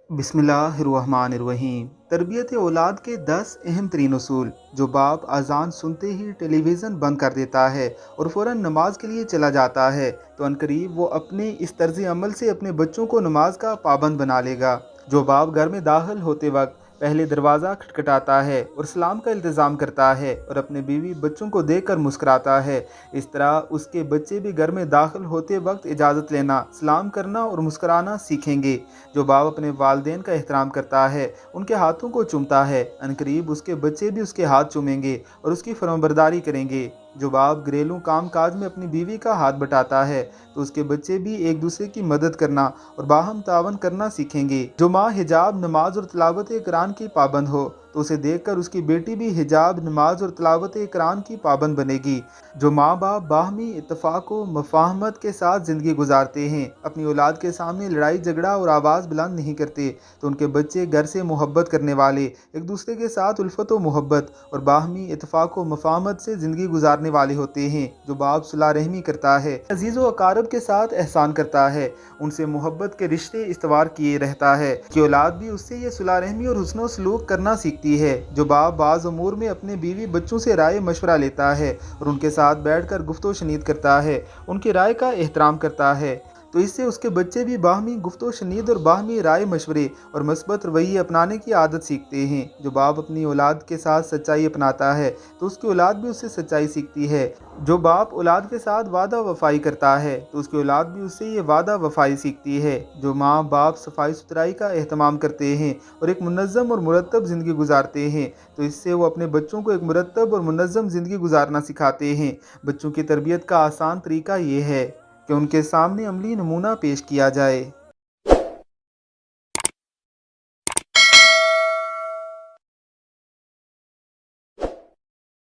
बिस्मिल्लाहिर्रहमानिर्रहीम। तरबियत औलाद के 10 अहम तरीन उसूल। जो बाप अजान सुनते ही टेलीविज़न बंद कर देता है और फ़ौरन नमाज के लिए चला जाता है तो अनकरीब वो अपने इस तर्ज अमल से अपने बच्चों को नमाज का पाबंद बना लेगा। जो बाप घर में दाखिल होते वक्त पहले दरवाज़ा खटखटाता है और सलाम का इल्तिज़ाम करता है और अपने बीवी बच्चों को देखकर मुस्कुराता है, इस तरह उसके बच्चे भी घर में दाखिल होते वक्त इजाज़त लेना, सलाम करना और मुस्कुराना सीखेंगे। जो बाप अपने वालिदैन का एहतराम करता है, उनके हाथों को चूमता है, अनकरीब उसके बच्चे भी उसके हाथ चूमेंगे और उसकी फरमाबरदारी करेंगे। जो बाप घरेलू काम काज में अपनी बीवी का हाथ बटाता है तो उसके बच्चे भी एक दूसरे की मदद करना और बाहम तावन करना सीखेंगे। जो माँ हिजाब, नमाज और तिलावत कुरान की पाबंद हो तो उसे देखकर उसकी बेटी भी हिजाब, नमाज और तिलावत कुरान की पाबंद बनेगी। जो माँ बाप बाहमी इत्तफाक व मफाहमत के साथ ज़िंदगी गुजारते हैं, अपनी औलाद के सामने लड़ाई झगड़ा और आवाज़ बुलंद नहीं करते, तो उनके बच्चे घर से मोहब्बत करने वाले, एक दूसरे के साथ उल्फत व मोहब्बत और बाहमी इत्तफाक व मफाहमत से ज़िंदगी गुजारने वाले होते हैं। जो बाप सुलह रहमी करता है, अजीज़ व अकारब के साथ एहसान करता है, उनसे मोहब्बत के रिश्ते इस्तवार किए रहता है कि औलाद भी उससे ये सुलह रहमी और हुस्न सलूक करना सीखती है। जो बाप बाज़ उमूर में अपने बीवी बच्चों से राय मशवरा लेता है और उनके साथ बैठकर गुफ्तगू शनीद करता है, उनकी राय का एहतराम करता है, तो इससे उसके बच्चे भी बाहमी गुफ्तगू शनीद और बाहमी राय मशवरे और मस्बत रवैये अपनाने की आदत सीखते हैं। जो बाप अपनी औलाद के साथ सच्चाई अपनाता है तो उसकी औलाद भी उससे सच्चाई सीखती है। जो बाप औलाद के साथ वादा वफाई करता है तो उसकी औलाद भी उससे ये वादा वफाई सीखती है। जो माँ बाप सफाई सुथराई का एहतमाम करते हैं और एक मुनज़्ज़म और मुरतब ज़िंदगी गुजारते हैं तो इससे वो अपने बच्चों को एक मुरतब और मुनज़्ज़म ज़िंदगी गुजारना सिखाते हैं। बच्चों की तरबियत का आसान तरीका ये है कि उनके सामने अमली नमूना पेश किया जाए।